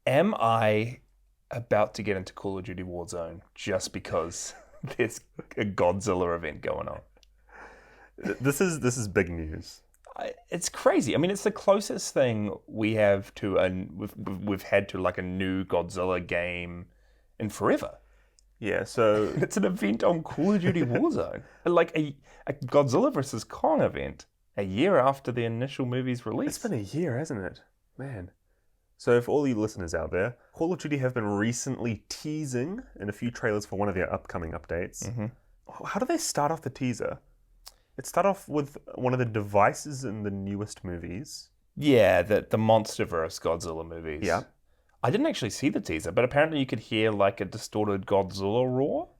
Am I about to get into Call of Duty Warzone just because there's a Godzilla event going on? This is big news. It's crazy. I mean, it's the closest thing we have to we've had to like a new Godzilla game in forever. Yeah, so It's an event on Call of Duty Warzone, like a Godzilla versus Kong event a year after the initial movie's release. it's been a year, hasn't it? Man. So for all you listeners out there, Call of Duty have been recently teasing in a few trailers for one of their upcoming updates. Mm-hmm. How do they start off the teaser? It started off with one of the devices in the newest movies. Yeah, the MonsterVerse Godzilla movies. Yeah. I didn't actually see the teaser, but apparently you could hear like a distorted Godzilla roar.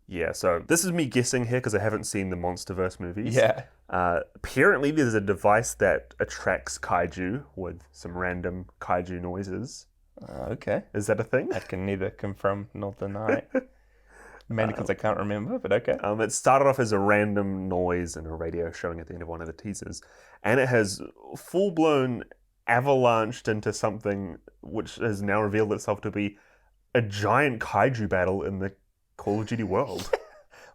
Yeah, so this is me guessing here because I haven't seen the MonsterVerse movies. Yeah. Apparently there's a device that attracts kaiju with some random kaiju noises. Okay. Is that a thing? I can neither confirm nor deny. Mainly because I can't remember, but okay. It started off as a random noise in a radio showing at the end of one of the teasers, and it has full-blown avalanched into something which has now revealed itself to be a giant kaiju battle in the Call of Duty world.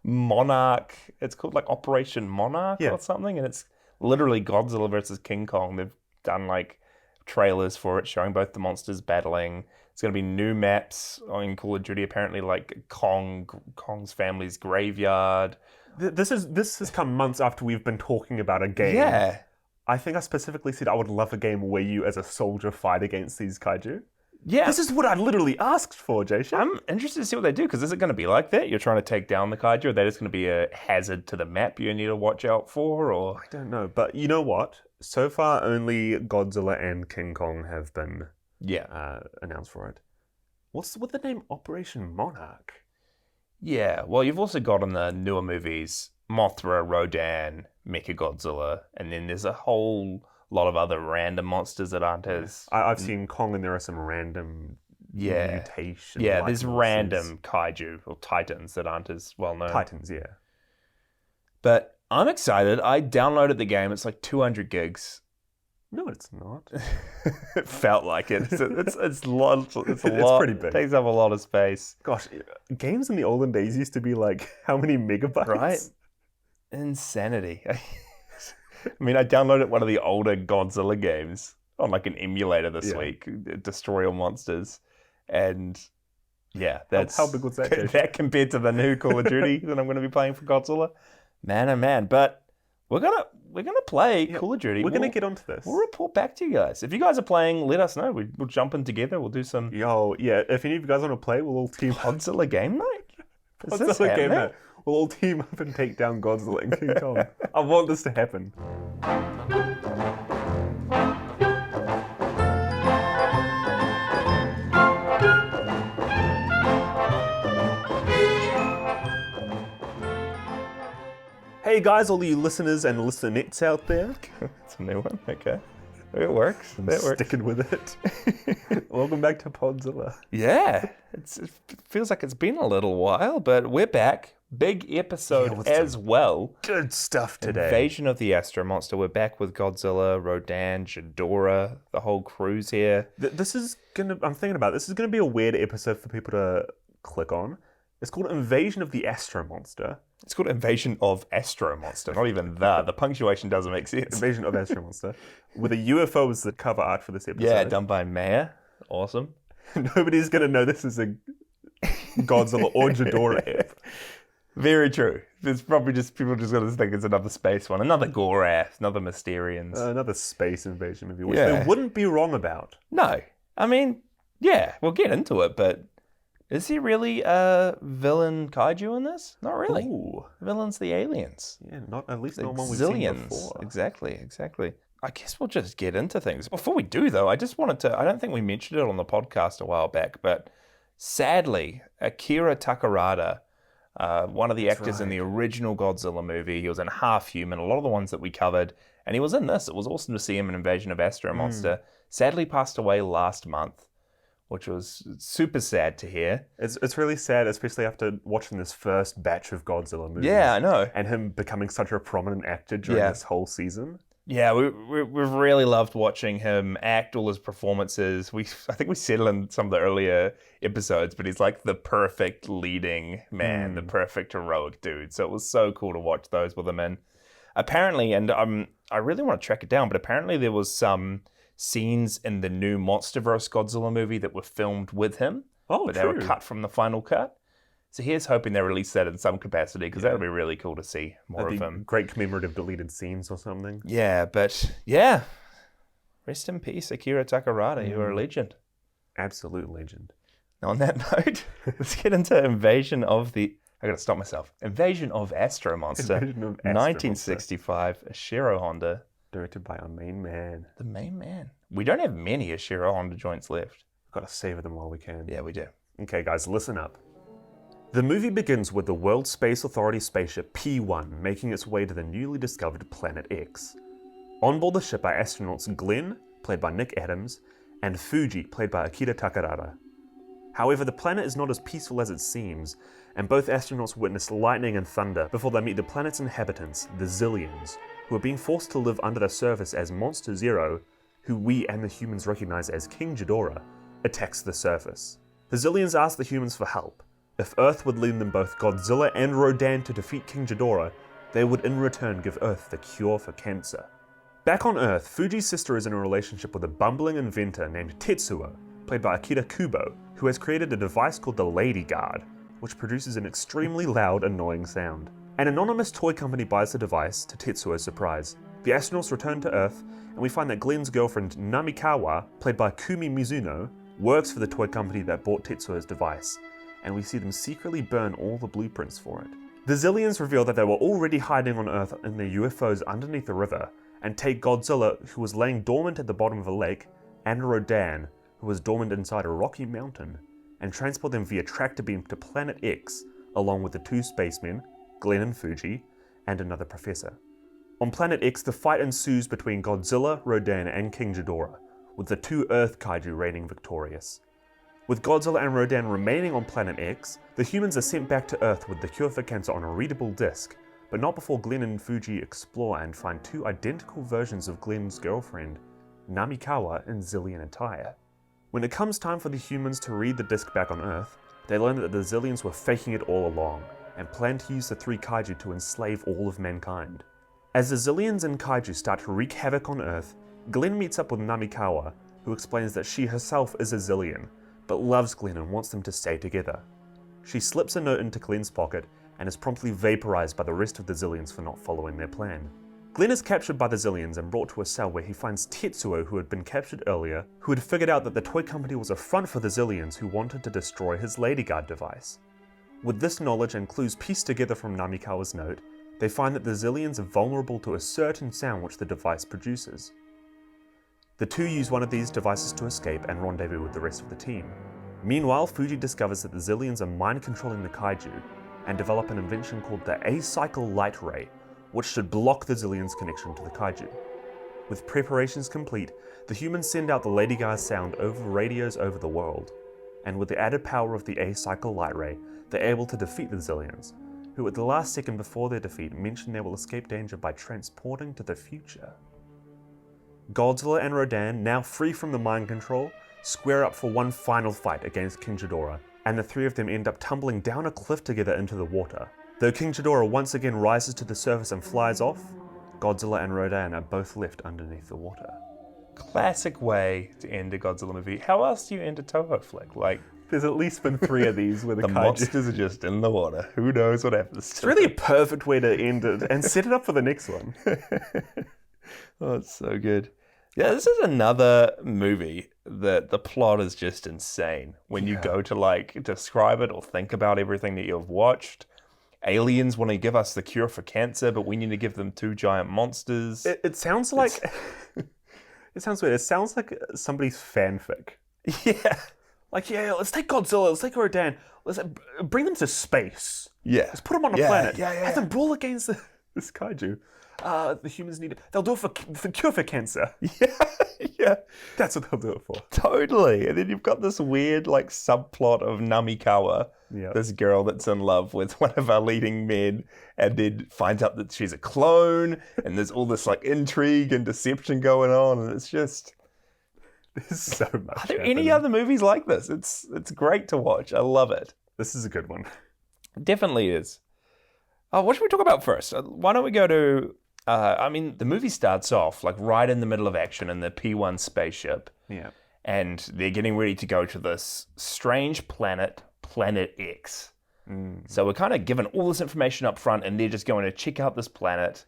Monarch. It's called like Operation Monarch Yeah. or something, and it's literally Godzilla versus King Kong. They've done like trailers for it showing both the monsters battling. It's going to be new maps in Call of Duty, apparently like Kong's family's graveyard. This has come months after we've been talking about a game. Yeah. I think I specifically said I would love a game where you as a soldier fight against these kaiju. Yeah. This is what I literally asked for, Jason. I'm interested to see what they do, because is it going to be like that? You're trying to take down the kaiju, or that is going to be a hazard to the map you need to watch out for, or... I don't know, but you know what? So far, only Godzilla and King Kong have been announced for it. What's with the name Operation Monarch? Yeah, well, you've also got in the newer movies Mothra, Rodan, Mechagodzilla, and then there's a whole lot of other random monsters that aren't as... I've seen Kong, and there are some random mutations. Yeah, there's random kaiju or titans that aren't as well known. Titans, yeah. But I'm excited. I downloaded the game. It's like 200 gigs. No, it's not. It felt like it. It's a lot. It's a lot. It's pretty big. It takes up a lot of space. Gosh, games in the olden days used to be like, how many megabytes? Right? Insanity. I mean, I downloaded one of the older Godzilla games on like an emulator this week, Destroy All Monsters, and yeah, that's how big was that? That compared to the new Call of Duty that I'm going to be playing for Godzilla, man, oh man! But we're gonna play Call of Duty. We're gonna get onto this. We'll report back to you guys. If you guys are playing, let us know. We'll jump in together. We'll do some If any of you guys want to play, we'll all team Godzilla game night. Is this Godzilla game happening? night. We'll all team up and take down Godzilla and King Kong. I want this to happen. Hey guys, all you listeners and listenettes out there. It's a new one. Okay. It works. That works. Sticking with it. Welcome back to Podzilla. Yeah. It feels like it's been a little while, but we're back. Big episode as well. Good stuff today. Invasion of the Astro-Monster. We're back with Godzilla, Rodan, Ghidorah, the whole crew's here. This is gonna be a weird episode for people to click on. It's called Invasion of the Astro-Monster. It's called Invasion of Astro-Monster, not even the. The punctuation doesn't make sense. Invasion of Astro-Monster. With a UFO as the cover art for this episode. Yeah, done by Maya. Awesome. Nobody's going to know this is a Godzilla or Ghidorah app. Very true. There's probably just people just going to think it's another space one. Another Gorath, another Mysterians. Another space invasion movie, which they wouldn't be wrong about. No. I mean, yeah, we'll get into it, but is he really a villain kaiju in this? Not really. Ooh. The villain's the aliens. Yeah, at least not one we've seen before. Exactly. I guess we'll just get into things. Before we do, though, I just wanted to... I don't think we mentioned it on the podcast a while back, but sadly, Akira Takarada, one of the actors in the original Godzilla movie, he was in Half Human, a lot of the ones that we covered, and he was in this. It was awesome to see him in Invasion of Astro-Monster. Sadly passed away last month, which was super sad to hear. It's really sad, especially after watching this first batch of Godzilla movies. Yeah, I know. And him becoming such a prominent actor during this whole season. Yeah, we've really loved watching him act, all his performances. I think we said it in some of the earlier episodes, but he's like the perfect leading man, the perfect heroic dude. So it was so cool to watch those with him. And apparently, and I really want to track it down, but apparently there was some scenes in the new MonsterVerse Godzilla movie that were filmed with him, Oh, but they true. were cut from the final cut. So here's hoping they release that in some capacity, because that would be really cool to see more That'd of be him. great commemorative deleted scenes or something. Yeah, but yeah. Rest in peace, Akira Takarada. You are a legend. Absolute legend. Now, on that note, let's get into Invasion of Astro-Monster. Invasion of Astro-Monster. 1965, Ishiro Honda. Directed by our main man. The main man. We don't have many Ishiro Honda joints left. We've got to savor them while we can. Yeah, we do. Okay, guys, listen up. The movie begins with the World Space Authority spaceship P-1 making its way to the newly discovered Planet X. On board the ship are astronauts Glenn, played by Nick Adams, and Fuji, played by Akira Takarada. However, the planet is not as peaceful as it seems, and both astronauts witness lightning and thunder before they meet the planet's inhabitants, the Zillions, who are being forced to live under the surface as Monster Zero, who we and the humans recognize as King Ghidorah, attacks the surface. The Zillions ask the humans for help. If Earth would lend them both Godzilla and Rodan to defeat King Ghidorah, they would in return give Earth the cure for cancer. Back on Earth, Fuji's sister is in a relationship with a bumbling inventor named Tetsuo, played by Akira Kubo, who has created a device called the Lady Guard, which produces an extremely loud, annoying sound. An anonymous toy company buys the device, to Tetsuo's surprise. The astronauts return to Earth, and we find that Glenn's girlfriend Namikawa, played by Kumi Mizuno, works for the toy company that bought Tetsuo's device, and we see them secretly burn all the blueprints for it. The Zillions reveal that they were already hiding on Earth in their UFOs underneath the river, and take Godzilla, who was laying dormant at the bottom of a lake, and Rodan, who was dormant inside a rocky mountain, and transport them via tractor beam to Planet X, along with the two spacemen, Glenn and Fuji, and another professor. On Planet X, the fight ensues between Godzilla, Rodan, and King Ghidorah, with the two Earth kaiju reigning victorious. With Godzilla and Rodan remaining on Planet X, the humans are sent back to Earth with the cure for cancer on a readable disc, but not before Glenn and Fuji explore and find two identical versions of Glenn's girlfriend, Namikawa, in Zillion attire. When it comes time for the humans to read the disc back on Earth, they learn that the Zillions were faking it all along, and plan to use the three kaiju to enslave all of mankind. As the Zillions and kaiju start to wreak havoc on Earth, Glenn meets up with Namikawa, who explains that she herself is a Zillion, but loves Glenn and wants them to stay together. She slips a note into Glenn's pocket and is promptly vaporized by the rest of the Zillions for not following their plan. Glenn is captured by the Zillions and brought to a cell where he finds Tetsuo, who had been captured earlier, who had figured out that the toy company was a front for the Zillions who wanted to destroy his Lady Guard device. With this knowledge and clues pieced together from Namikawa's note, they find that the Zillions are vulnerable to a certain sound which the device produces. The two use one of these devices to escape and rendezvous with the rest of the team. Meanwhile, Fuji discovers that the Zillions are mind-controlling the kaiju and develop an invention called the A-cycle light ray, which should block the Zillions' connection to the kaiju. With preparations complete, the humans send out the Lady Guard's sound over radios over the world, and with the added power of the A-cycle light ray, they're able to defeat the Zillions, who at the last second before their defeat mention they will escape danger by transporting to the future. Godzilla and Rodan, now free from the mind control, square up for one final fight against King Ghidorah, and the three of them end up tumbling down a cliff together into the water. Though King Ghidorah once again rises to the surface and flies off, Godzilla and Rodan are both left underneath the water. Classic way to end a Godzilla movie. How else do you end a Toho flick? Like, There's at least been 3 of these where the the kaiju... monsters are just in the water. Who knows what happens It's to really a perfect way to end it and set it up for the next one. Oh, it's so good. Yeah, this is another movie that the plot is just insane. When you go to like describe it or think about everything that you've watched, aliens want to give us the cure for cancer, but we need to give them 2 giant monsters. It sounds like... It sounds weird. It sounds like somebody's fanfic. Yeah. Like, yeah, let's take Godzilla, let's take Rodan, let's bring them to space. Yeah. Let's put them on a planet. Yeah. Have them brawl against this kaiju. The humans need it. They'll do it for cure for cancer. Yeah. Yeah. That's what they'll do it for. Totally. And then you've got this weird like subplot of Namikawa, Yeah. this girl that's in love with one of our leading men, and then finds out that she's a clone, and there's all this like intrigue and deception going on, and it's just There's so much. are there happening. any other movies like this? It's great to watch. I love it. This is a good one. Definitely is. What should we talk about first? Why don't we go to the movie starts off like right in the middle of action in the P1 spaceship. Yeah. And they're getting ready to go to this strange planet, Planet X. So we're kind of given all this information up front, and they're just going to check out this planet.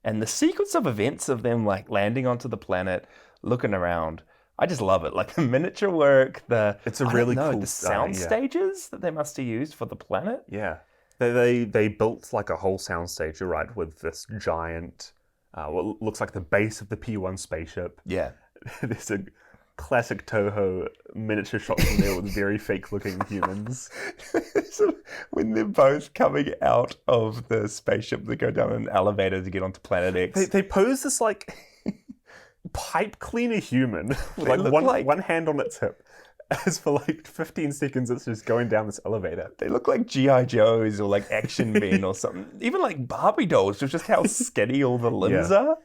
And the sequence of events of them like landing onto the planet, looking around, I just love it. Like the miniature work, It's a really cool the sound yeah. stages that they must have used for the planet. Yeah. They built like a whole soundstage, you're right, with this giant, what looks like the base of the P1 spaceship. Yeah. There's a classic Toho miniature shot from there with very fake-looking humans. So when they're both coming out of the spaceship, they go down an elevator to get onto Planet X. They pose this like pipe cleaner human with They look like- one hand on its hip. As for like 15 seconds, it's just going down this elevator. They look like G.I. Joes or like action men or something. Even like Barbie dolls, just how skinny all the limbs are.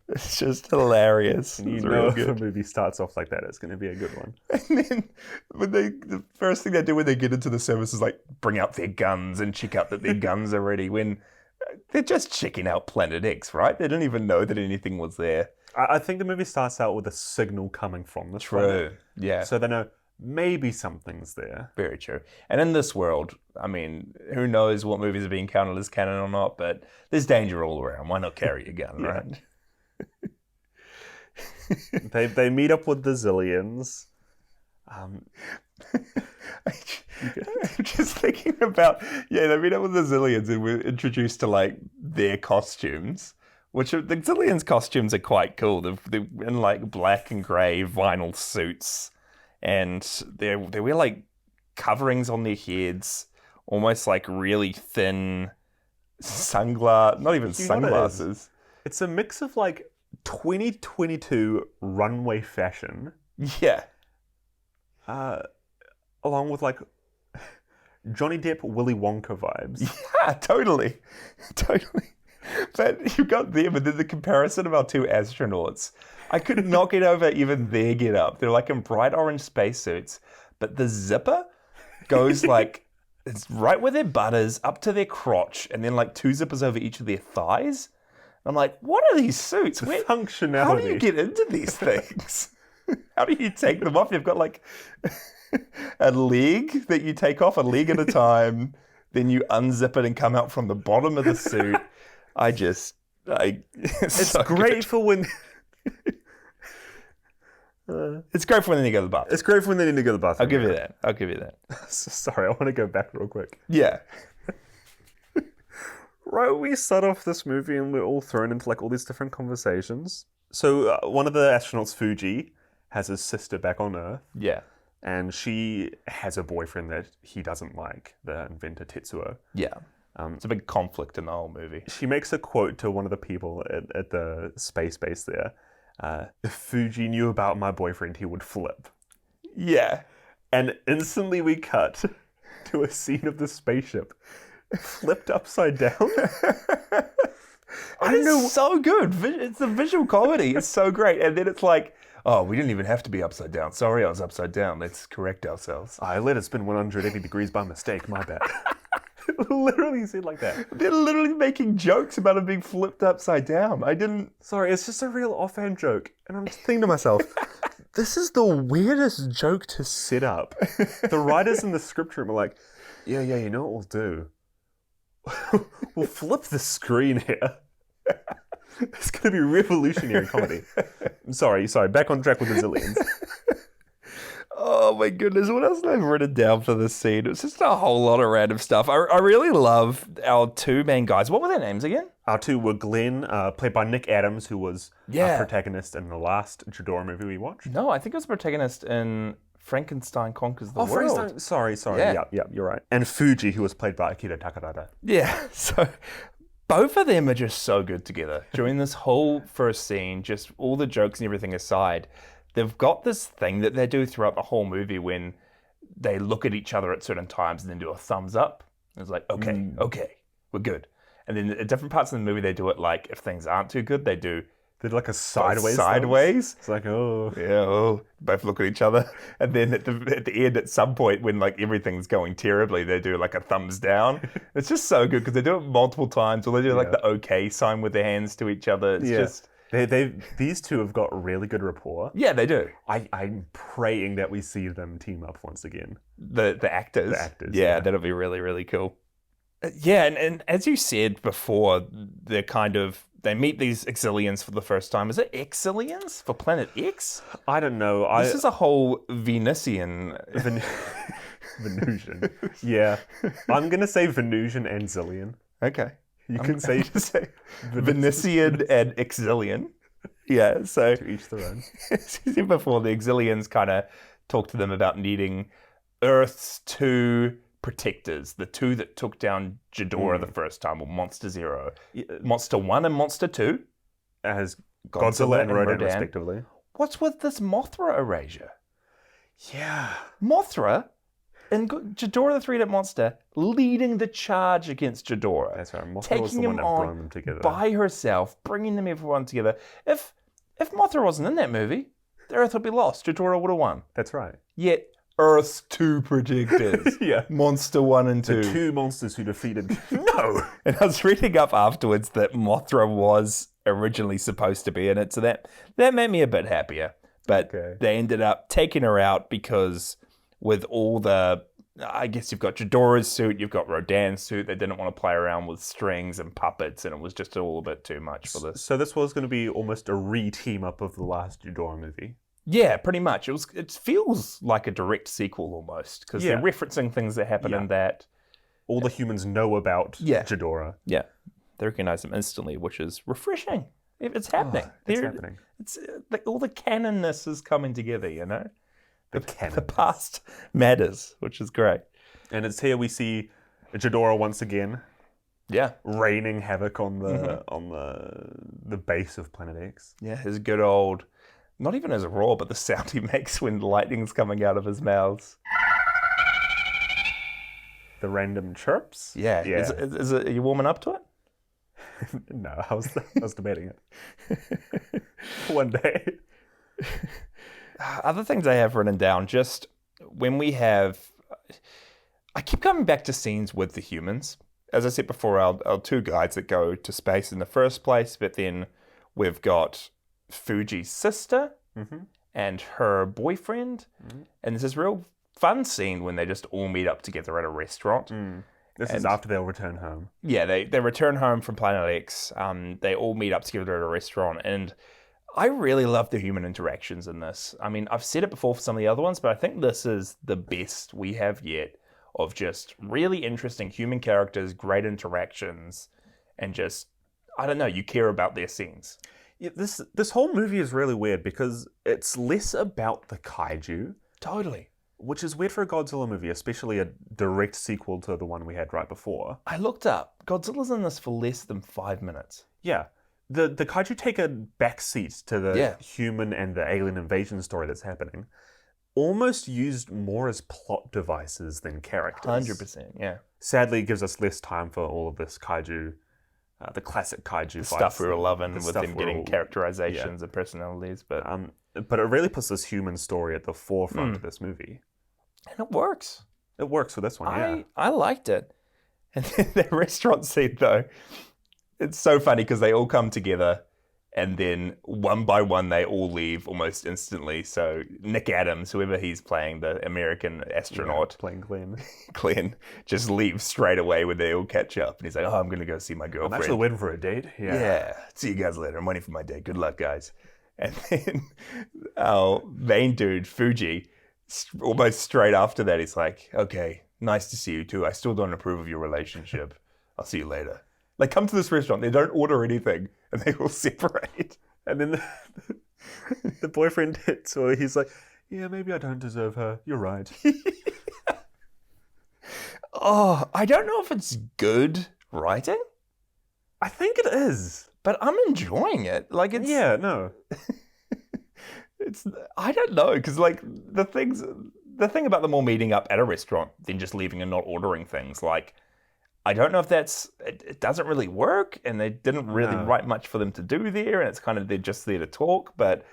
It's just hilarious. And you It's know real if a good. movie starts off like that, it's going to be a good one. And then the first thing they do when they get into the service is like bring out their guns and check out that their guns are ready when they're just checking out Planet X, right? They didn't even know that anything was there. I think the movie starts out with a signal coming from this planet. Yeah. So they know maybe something's there. Very true. And in this world, I mean, who knows what movies are being counted as canon or not, but there's danger all around. Why not carry a gun, Yeah. right? They meet up with the Zillions. I'm just thinking about, they meet up with the Zillions and we're introduced to like their costumes, which are, the Zillions' costumes are quite cool. They're in like black and grey vinyl suits, and they wear like coverings on their heads, almost like really thin sunglasses, not even You know what it is? sunglasses. It's a mix of like 2022 runway fashion, Yeah. along with like Johnny Depp, Willy Wonka vibes. Yeah, totally. Totally. But you've got them, and then the comparison of our two astronauts. I could not get over even their get up. They're like in bright orange spacesuits, but the zipper goes like, it's right where their butt is, up to their crotch, and then like two zippers over each of their thighs. I'm like, what are these suits? The Where, functionality. how do you get into these things? How do you take them off? You've got like a leg that you take off, a leg at a time, then you unzip it and come out from the bottom of the suit. It's so great good. for when It's great for when they go to the bathroom. it's great for when they need to go to the bathroom. I'll give you that. I'll give you that. Sorry, I want to go back real quick. Yeah. Right, we start off this movie and we're all thrown into like all these different conversations. So one of the astronauts, Fuji, has his sister back on Earth, Yeah. and she has a boyfriend that he doesn't like, the inventor Tetsuo. Yeah. It's a big conflict in the whole movie. She makes a quote to one of the people at the space base there. If Fuji knew about my boyfriend, he would flip. Yeah. And instantly we cut to a scene of the spaceship flipped upside down. I know. So good. It's the visual comedy. It's so great. And then it's like, oh, we didn't even have to be upside down. Sorry, I was upside down. Let's correct ourselves. I let it spin 180 degrees by mistake, my bad. Literally said like that. They're literally making jokes about it being flipped upside down. I didn't. Sorry, it's just a real offhand joke. And I'm just thinking to myself, this is the weirdest joke to set up. The writers in the script room are like, yeah, you know what we'll do? We'll flip the screen here. It's going to be revolutionary comedy. Sorry, back on track with the Zillions. Oh my goodness, what else did I have written down for this scene? It's just a whole lot of random stuff. I really love our two main guys. What were their names again? Our two were Glenn, played by Nick Adams, who was Yeah. our protagonist in the last Ghidorah movie we watched. No, I think it was the protagonist in Frankenstein Conquers the World. Frankenstein. Sorry. Yeah. Yeah, you're right. And Fuji, who was played by Akira Takarada. Yeah, so both of them are just so good together. During this whole first scene, just all the jokes and everything aside, they've got this thing that they do throughout the whole movie when they look at each other at certain times and then do a thumbs up. It's like, okay, we're good. And then at different parts of the movie, they do it like if things aren't too good, they do They're like a sideways. sideways. It's like, oh. Yeah, both look at each other. And then at the end, at some point, when like everything's going terribly, they do like a thumbs down. It's just so good because they do it multiple times, or they do like the okay sign with their hands to each other. It's just... These two have got really good rapport. Yeah, they do. I'm praying that we see them team up once again. The actors. The actors. Yeah, that'll be really, really cool. Yeah, and as you said before, they meet these Exilians for the first time. Is it Exilians for Planet X? I don't know. This is a whole Venusian... Venusian. Yeah. I'm going to say Venusian and Zillion. Okay. You can say Venusian and Exilian. Yeah, so... To each their own. As you said before, the Exilians kind of talk to them about needing Earth's two protectors, the two that took down Ghidorah the first time, or Monster Zero. Monster 1 and Monster 2. As Godzilla and Rodan, respectively. What's with this Mothra erasure? Yeah. Mothra and Ghidorah the Three-Headed Monster leading the charge against Ghidorah. That's right. Mothra taking was the one him that on brought them together. by herself, bringing them everyone together. If Mothra wasn't in that movie, the Earth would be lost. Ghidorah would have won. That's right. Yet Earth's two protectors. Yeah. Monster 1 and 2. The two monsters who defeated... No! And I was reading up afterwards that Mothra was originally supposed to be in it, so that made me a bit happier. But they ended up taking her out because with all the... I guess you've got Ghidorah's suit, you've got Rodan's suit. They didn't want to play around with strings and puppets, and it was just all a bit too much for this. So this was going to be almost a re-team up of the last Ghidorah movie. Yeah, pretty much. It feels like a direct sequel almost, because they're referencing things that happen in that. All the humans know about Ghidorah. Yeah, they recognize them instantly, which is refreshing. It's happening. It's happening. It's all the canonness is coming together, you know? The canonness. past matters, which is great. And it's here we see Ghidorah once again. Yeah. Raining havoc on the base of Planet X. Yeah, his good old... Not even his roar, but the sound he makes when lightning's coming out of his mouth. The random chirps? Yeah. Is it, are you warming up to it? No, I was debating it. One day. Other things I have written down, just when we have... I keep coming back to scenes with the humans. As I said before, our two guides that go to space in the first place, but then we've got Fuji's sister and her boyfriend. And there's this real fun scene when they just all meet up together at a restaurant. This is after they'll return home. Yeah, they return home from Planet X. They all meet up together at a restaurant. And I really love the human interactions in this. I mean, I've said it before for some of the other ones, but I think this is the best we have yet of just really interesting human characters, great interactions, and just, I don't know, you care about their scenes. Yeah, this whole movie is really weird because it's less about the kaiju. Totally. Which is weird for a Godzilla movie, especially a direct sequel to the one we had right before. I looked up. Godzilla's in this for less than 5 minutes. Yeah. The kaiju take a backseat to the human and the alien invasion story that's happening. Almost used more as plot devices than characters. 100%, yeah. Sadly, it gives us less time for all of this kaiju, the classic kaiju fights. Stuff we were loving with them getting characterizations and personalities. But it really puts this human story at the forefront of this movie. And it works. It works for this one, I liked it. And then the restaurant scene, though, it's so funny because they all come together and then one by one they all leave almost instantly. So Nick Adams, whoever he's playing, the American astronaut, playing Glenn, just leaves straight away when they all catch up. And he's like, I'm going to go see my girlfriend. I'm actually waiting for a date. Yeah. See you guys later. I'm waiting for my date. Good luck, guys. And then our main dude, Fuji, almost straight after that, he's like, okay, nice to see you too. I still don't approve of your relationship. I'll see you later. They come to this restaurant, they don't order anything, and they all separate. And then the boyfriend hits her. He's like, yeah, maybe I don't deserve her. You're right. Oh, I don't know if it's good writing. I think it is. But I'm enjoying it. Like, it's... Yeah, no. I don't know, because like the thing about them all meeting up at a restaurant, then just leaving and not ordering things, like I don't know if it doesn't really work, and they didn't really write much for them to do there, and it's kind of they're just there to talk, but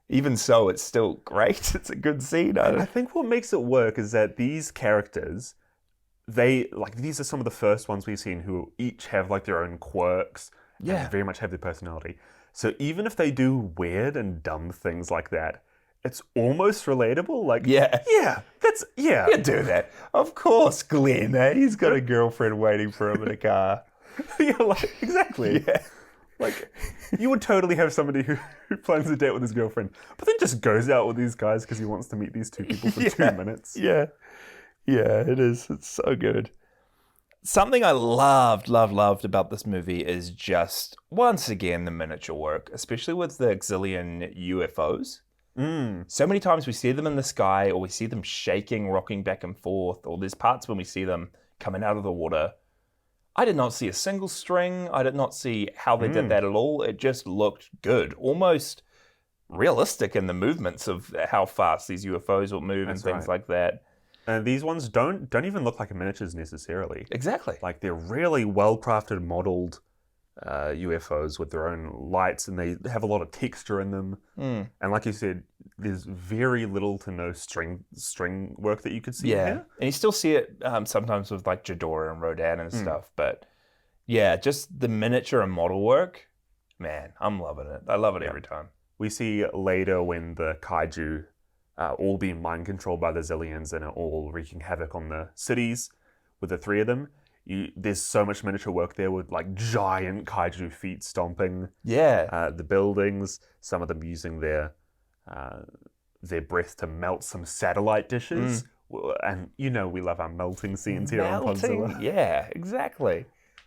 even so, it's still great. It's a good scene. I think what makes it work is that these characters, these are some of the first ones we've seen who each have like their own quirks and very much have their personality. So even if they do weird and dumb things like that, it's almost relatable. Like, you do that. Of course, Glenn. He's got a girlfriend waiting for him in a car. Exactly. Yeah. Like, you would totally have somebody who plans a date with his girlfriend, but then just goes out with these guys because he wants to meet these two people for 2 minutes. Yeah. Yeah, it is. It's so good. Something I loved about this movie is just, once again, the miniature work, especially with the Xilian UFOs. So many times we see them in the sky, or we see them shaking, rocking back and forth, or there's parts when we see them coming out of the water. I did not see a single string. I did not see how they did that at all. It just looked good, almost realistic in the movements of how fast these UFOs will move and things like that. And these ones don't even look like miniatures necessarily. Exactly. Like, they're really well-crafted, modeled UFOs with their own lights, and they have a lot of texture in them. And like you said, there's very little to no string work that you could see in here. And you still see it sometimes with like Ghidorah and Rodan and stuff. But yeah, just the miniature and model work, man, I'm loving it. I love it every time. We see later when the kaiju all being mind controlled by the Xilians and are all wreaking havoc on the cities with the three of them. There's so much miniature work there with like giant kaiju feet stomping the buildings. Some of them using their breath to melt some satellite dishes. And we love our melting scenes here on Podzilla. Yeah, exactly.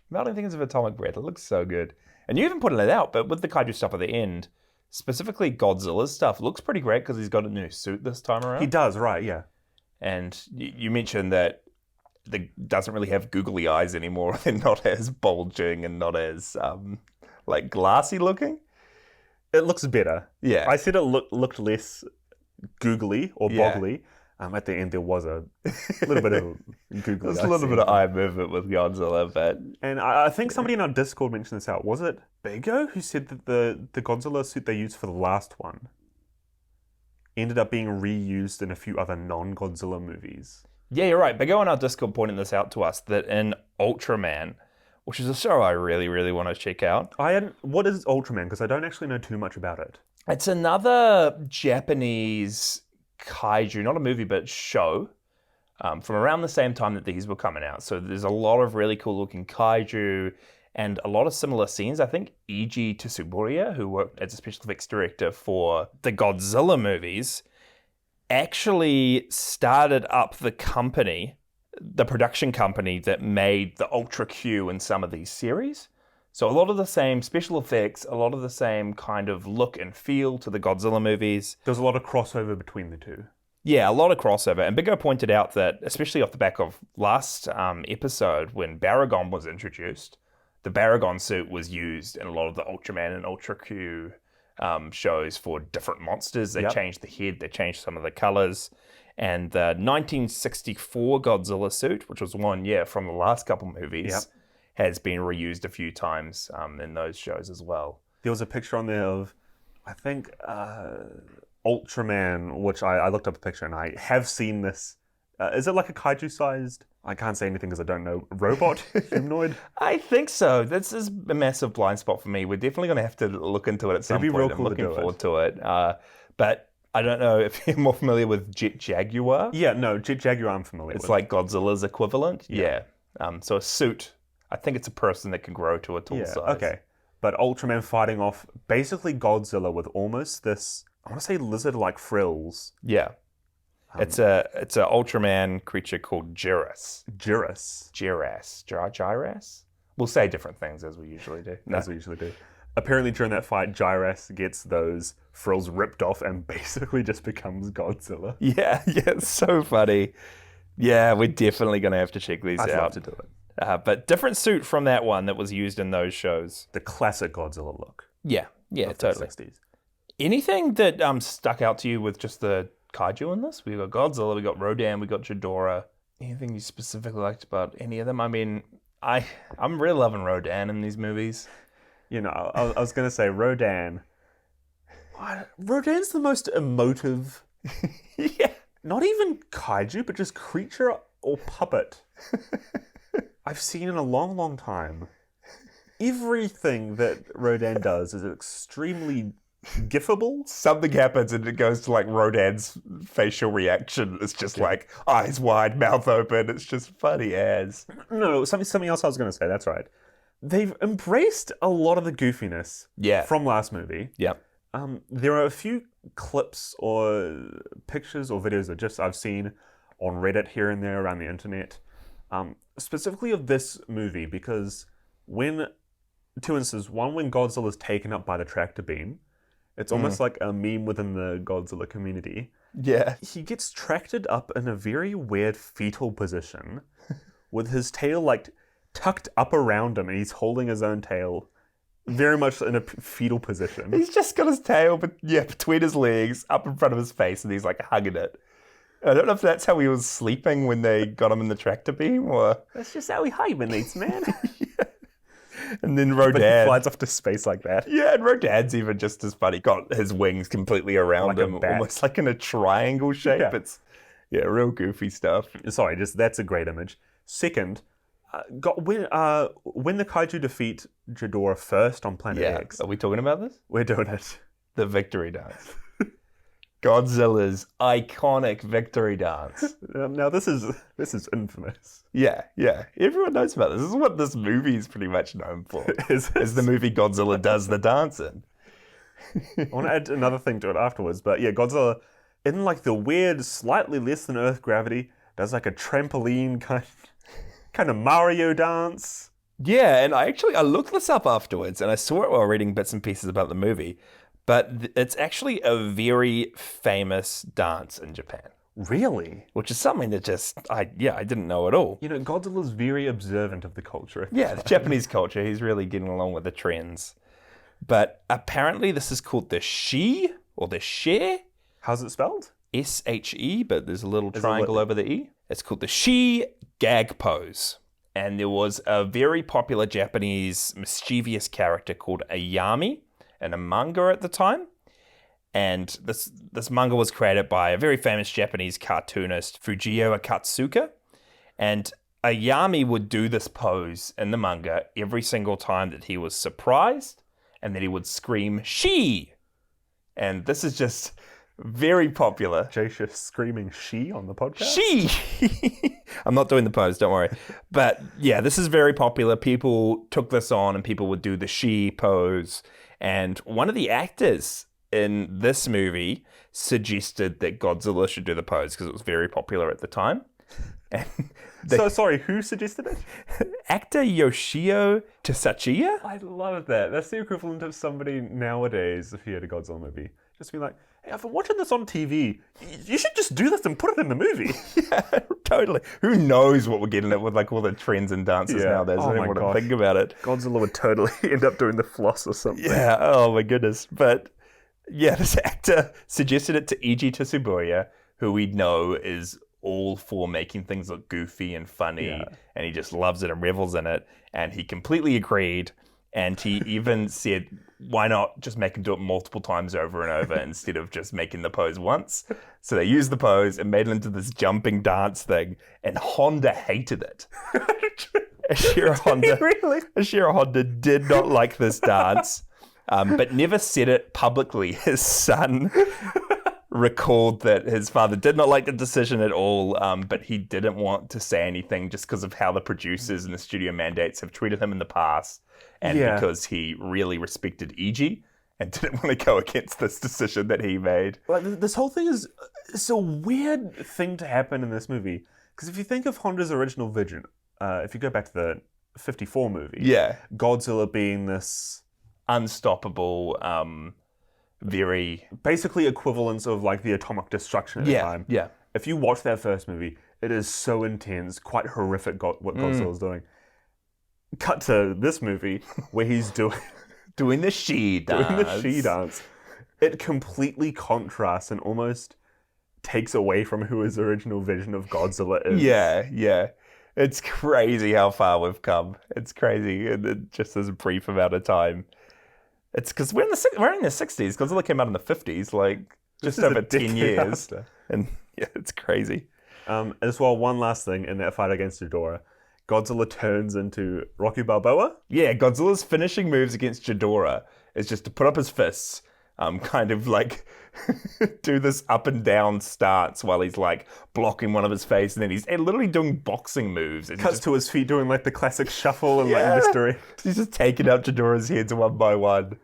Melting things of atomic breath. It looks so good. And you even put it out, but with the kaiju stuff at the end, specifically Godzilla's stuff, looks pretty great because he's got a new suit this time around. He does, right, yeah. And you mentioned that doesn't really have googly eyes anymore. They're not as bulging and not as like glassy looking. It looks better. Yeah. I said it looked less googly or boggly. At the end, there was a little bit of googly. There's a little bit of eye movement with Godzilla, but... And I think somebody in our Discord mentioned this out. Was it Bego who said that the Godzilla suit they used for the last one ended up being reused in a few other non-Godzilla movies? Yeah, you're right. Bego in our Discord pointed this out to us, that in Ultraman, which is a show I really, really want to check out. What is Ultraman? Because I don't actually know too much about it. It's another Japanese kaiju, not a movie, but show, from around the same time that these were coming out. So there's a lot of really cool looking kaiju and a lot of similar scenes. I think Eiji Tsuburaya, who worked as a special effects director for the Godzilla movies, actually started up the production company that made the Ultra Q in some of these series. So a lot of the same special effects, a lot of the same kind of look and feel to the Godzilla movies. There's a lot of crossover between the two. Yeah, a lot of crossover. And Bigo pointed out that, especially off the back of last episode, when Baragon was introduced, the Baragon suit was used in a lot of the Ultraman and Ultra Q shows for different monsters. They changed the head, they changed some of the colors. And the 1964 Godzilla suit, which was one from the last couple movies, has been reused a few times in those shows as well. There was a picture on there of, I think, Ultraman, which I looked up a picture and I have seen this. Is it like a kaiju-sized, I can't say anything because I don't know, robot, humanoid? I think so. This is a massive blind spot for me. We're definitely going to have to look into it at some point. Real cool. I'm looking forward to it. But I don't know if you're more familiar with Jet Jaguar. Yeah, no, Jet Jaguar I'm familiar with. It's like Godzilla's equivalent. Yeah. So a suit, I think it's a person that can grow to a tall size. Okay. But Ultraman fighting off basically Godzilla with almost this, I want to say lizard-like frills. Yeah. It's a Ultraman creature called Gyras. Gyras? We'll say different things as we usually do. As we usually do. Apparently during that fight, Gyras gets those frills ripped off and basically just becomes Godzilla. Yeah, it's so funny. Yeah, we're definitely going to have to check these out. I'd love to do it. But different suit from that one that was used in those shows. The classic Godzilla look. Yeah, totally. The 60s. Anything that stuck out to you with just the kaiju in this? We got Godzilla, we got Rodan, we got Ghidorah. Anything you specifically liked about any of them? I mean, I'm really loving Rodan in these movies. You know, I was going to say Rodan. Rodan's the most emotive, Yeah. not even kaiju, but just creature or puppet I've seen in a long, long time. Everything that Rodan does is extremely gifable. Something happens and it goes to like Rodan's facial reaction. It's just like eyes wide, mouth open. It's just funny as. No, something else I was going to say. That's right. They've embraced a lot of the goofiness from last movie. Yeah. There are a few clips or pictures or videos that just I've seen on Reddit here and there around the internet, specifically of this movie, because two instances, one when Godzilla is taken up by the tractor beam, it's almost like a meme within the Godzilla community. Yeah. He gets tracted up in a very weird fetal position with his tail like tucked up around him and he's holding his own tail very much in a fetal position. He's just got his tail between his legs up in front of his face and he's like hugging it. I don't know if that's how he was sleeping when they got him in the tractor beam or... That's just how he hibernates, man. And then But he Rodan... flies off to space like that. Yeah, and Rodan's even just as funny. Got his wings completely around Like a him, bat. almost like in a triangle shape. Yeah. It's, real goofy stuff. Sorry, that's a great image. Second, when the kaiju defeat Ghidorah first on Planet X, Are we talking about this? we're doing it. The victory dance. Godzilla's iconic victory dance. Now this is infamous. Yeah. Everyone knows about this. This is what this movie is pretty much known for. Is the movie Godzilla does the dancing. I want to add another thing to it afterwards, but yeah, Godzilla, in like the weird, slightly less than Earth gravity, does like a trampoline kind of Mario dance. Yeah, and I looked this up afterwards, and I saw it while reading bits and pieces about the movie. But it's actually a very famous dance in Japan. Really? Which is something that I didn't know at all. You know, Godzilla's very observant of the culture. Yeah, the Japanese culture. He's really getting along with the trends. But apparently this is called the Shi or the She. How's it spelled? S-H-E, but there's a little triangle over the E. It's called the Shi gag pose. And there was a very popular Japanese mischievous character called Ayami in a manga at the time. And this manga was created by a very famous Japanese cartoonist, Fujio Akatsuka. And Ayami would do this pose in the manga every single time that he was surprised, and then he would scream, "She!" And this is just very popular. Jasha screaming "she" on the podcast? She! I'm not doing the pose, don't worry. But yeah, this is very popular. People took this on and people would do the she pose. And one of the actors in this movie suggested that Godzilla should do the pose because it was very popular at the time. And So sorry, who suggested it? actor Yoshio Tasachiya? I love that. That's the equivalent of somebody nowadays, if he had a Godzilla movie, just be like, hey, I've been watching this on TV. You should just do this and put it in the movie. Yeah, totally. Who knows what we're getting at with like all the trends and dances nowadays? I don't even want to think about it. Godzilla would totally end up doing the floss or something. Yeah, oh my goodness. But yeah, this actor suggested it to Eiji Tsubuya, who we know is all for making things look goofy and funny, and he just loves it and revels in it. And he completely agreed. And he even said, why not just make him do it multiple times over and over instead of just making the pose once? So they used the pose and made it into this jumping dance thing, and Honda hated it. Ashira Honda did not like this dance, but never said it publicly. His son recalled that his father did not like the decision at all, but he didn't want to say anything just because of how the producers and the studio mandates have treated him in the past, and because he really respected Eiji and didn't want to go against this decision that he made. Like, this whole thing is it's a weird thing to happen in this movie, because if you think of Honda's original vision, if you go back to the 54 movie, Godzilla being this unstoppable, very basically equivalence of like the atomic destruction at the time. Yeah. If you watch that first movie, it is so intense, quite horrific what Godzilla's doing. Cut to this movie where he's doing the she dance. Doing the she dance. it completely contrasts and almost takes away from who his original vision of Godzilla is. Yeah. It's crazy how far we've come. It's crazy in just this brief amount of time. It's because we're in the 60s. Godzilla came out in the 50s, like just over 10 years. After. And yeah, it's crazy. As well, one last thing in that fight against Ghidorah, Godzilla turns into Rocky Balboa. Yeah, Godzilla's finishing moves against Ghidorah is just to put up his fists, kind of like do this up and down stance while he's like blocking one of his face, and then he's literally doing boxing moves. And Cuts to his feet doing like the classic shuffle and Yeah. like mystery. He's just taking out Ghidorah's heads one by one.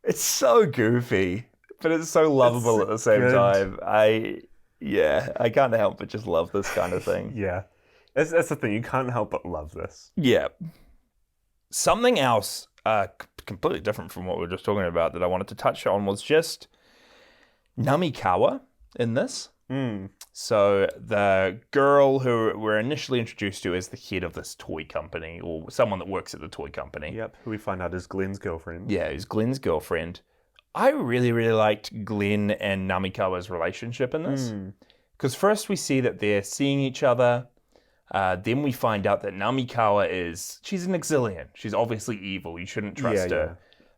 It's so goofy, but it's so lovable at the same good. time. I can't help but just love this kind of thing. Yeah. That's the thing, you can't help but love this. Yeah. Something else completely different from what we were just talking about that I wanted to touch on was just Namikawa in this. So the girl who we're initially introduced to as the head of this toy company, or someone that works at the toy company. Yep, who we find out is Glenn's girlfriend. Yeah, who's Glenn's girlfriend. I really, really liked Glenn and Namikawa's relationship in this. Because first we see that they're seeing each other. Then we find out that Namikawa she's an Exilian. She's obviously evil. You shouldn't trust her.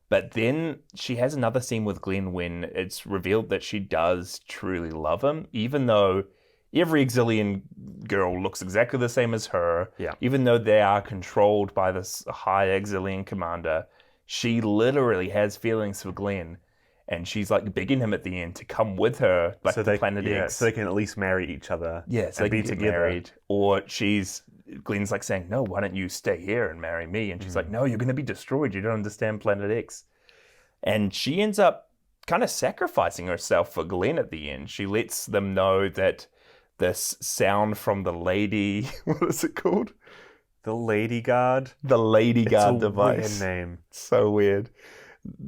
But then she has another scene with Glenn when it's revealed that she does truly love him, even though every Exilian girl looks exactly the same as her. Yeah. Even though they are controlled by this high Exilian commander, she literally has feelings for Glenn. And she's like begging him at the end to come with her, like So to Planet X. so they can at least marry each other. Yeah, so and they be can get together. married. Or Glenn's like saying, no, why don't you stay here and marry me? And she's like, no, you're going to be destroyed. You don't understand Planet X. And she ends up kind of sacrificing herself for Glenn at the end. She lets them know that this sound from the lady, what is it called? The Lady Guard. The Lady Guard It's a device. weird name. So weird.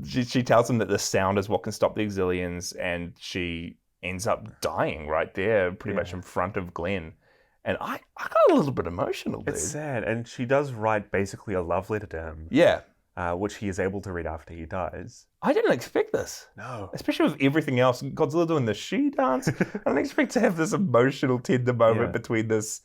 She tells them that the sound is what can stop the Exilians, and she ends up dying right there, pretty much in front of Glenn. And I got a little bit emotional, dude. It's sad, and she does write basically a love letter to him, Yeah. which he is able to read after he dies. I didn't expect this. No. Especially with everything else. Godzilla doing the she dance. I didn't expect to have this emotional, tender moment between this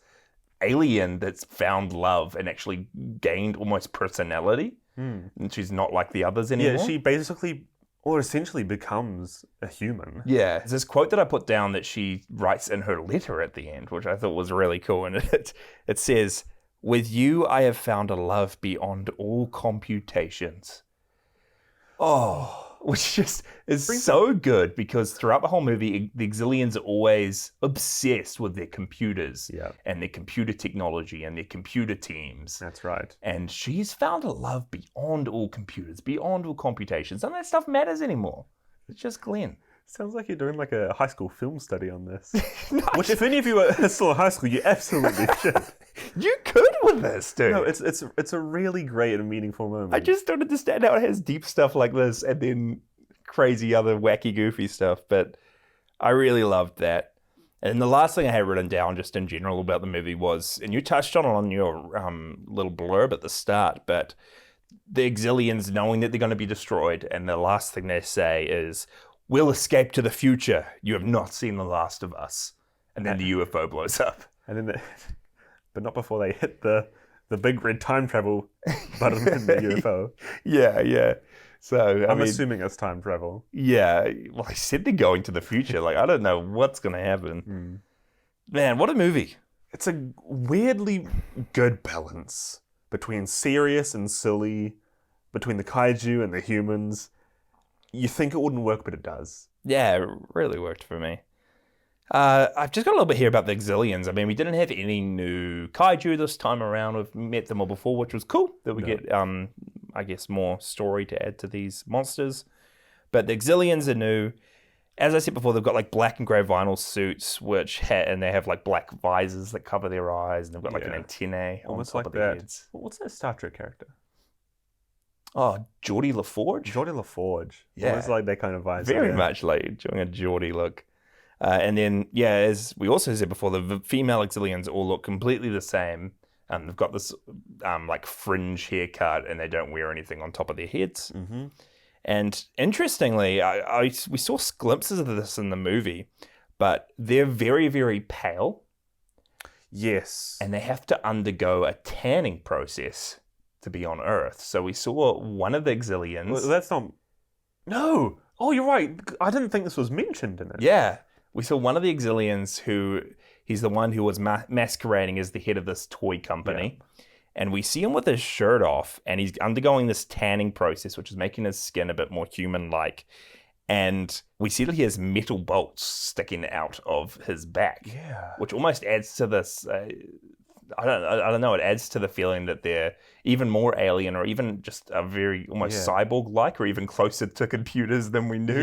alien that's found love and actually gained almost personality. And she's not like the others anymore. Yeah, she basically, or essentially becomes a human. Yeah. There's this quote that I put down that she writes in her letter at the end, which I thought was really cool. And it says, "With you, I have found a love beyond all computations." Oh, which just is so good because throughout the whole movie, the Exilians are always obsessed with their computers and their computer technology and their computer teams. That's right. And she's found a love beyond all computers, beyond all computations. None of that stuff matters anymore. It's just Glenn. Sounds like you're doing like a high school film study on this. Which, if any of you are still in high school, you absolutely should. You could with this, dude. No, it's a really great and meaningful moment. I just don't understand how it has deep stuff like this and then crazy other wacky, goofy stuff. But I really loved that. And the last thing I had written down just in general about the movie was, and you touched on your little blurb at the start, but the Exilians knowing that they're going to be destroyed, and the last thing they say is, "We'll escape to the future. You have not seen the last of us." And then the UFO blows up. And then, but not before they hit the big red time travel button in the UFO. Yeah. So I'm assuming it's time travel. Yeah. Well, I said they're going to the future. Like, I don't know what's going to happen. Man, what a movie. It's a weirdly good balance between serious and silly, between the kaiju and the humans. You think it wouldn't work, but it does. Yeah, it really worked for me. I've just got a little bit here about the Exilians. I mean, we didn't have any new kaiju this time around. We've met them all before, which was cool. That we get, I guess, more story to add to these monsters. But the Exilians are new. As I said before, they've got like black and grey vinyl suits, and they have like black visors that cover their eyes, and they've got like an antennae almost on like top of their that. heads. What's that Star Trek character? Oh, Geordie LaForge? Geordie LaForge. Yeah. It's like that kind of vibe. Very much like doing a Geordie look. And then, as we also said before, the female Exilians all look completely the same. They've got this like fringe haircut, and they don't wear anything on top of their heads. And interestingly, we saw glimpses of this in the movie, but they're very, very pale. Yes. And they have to undergo a tanning process to be on Earth. So we saw one of the Exilians. Well, that's not... No! Oh, you're right. I didn't think this was mentioned in it. Yeah. We saw one of the Exilians who... He's the one who was masquerading as the head of this toy company. Yeah. And we see him with his shirt off, and he's undergoing this tanning process, which is making his skin a bit more human-like. And we see that he has metal bolts sticking out of his back, which almost adds to this. I don't know. It adds to the feeling that they're even more alien, or even just a very almost cyborg-like, or even closer to computers than we knew.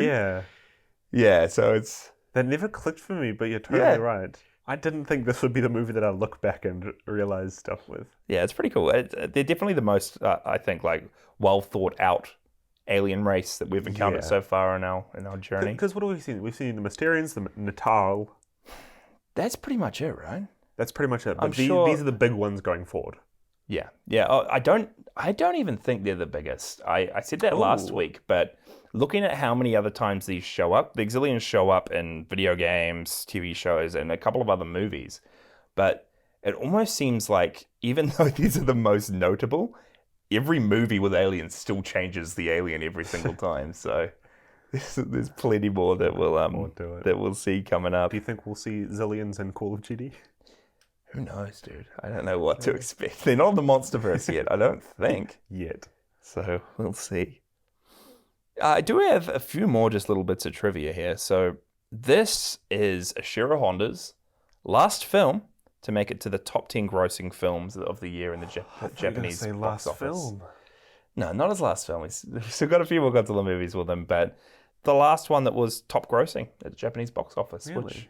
Yeah. So it's that never clicked for me, but you're totally right. I didn't think this would be the movie that I look back and realize stuff with. Yeah, it's pretty cool. They're definitely the most, I think, like well thought out alien race that we've encountered so far in our journey. Because what have we seen? We've seen the Mysterians, the Natal. That's pretty much it, right? That's pretty much it. But these are the big ones going forward. Yeah. Oh, I don't even think they're the biggest. I said that last week, but looking at how many other times these show up, the Exilians show up in video games, TV shows, and a couple of other movies. But it almost seems like, even though these are the most notable, every movie with aliens still changes the alien every single time. So there's plenty more that we'll see coming up. Do you think we'll see Zillions in Call of Duty? Who knows, dude? I don't know what to expect. They're not in the Monsterverse yet, I don't think. Yet. So we'll see. I do have a few more just little bits of trivia here. So this is Ishiro Honda's last film to make it to the top 10 grossing films of the year in the Japanese box office. Film. No, not his last film. We've still got a few more Godzilla movies with him, but the last one that was top grossing at the Japanese box office, which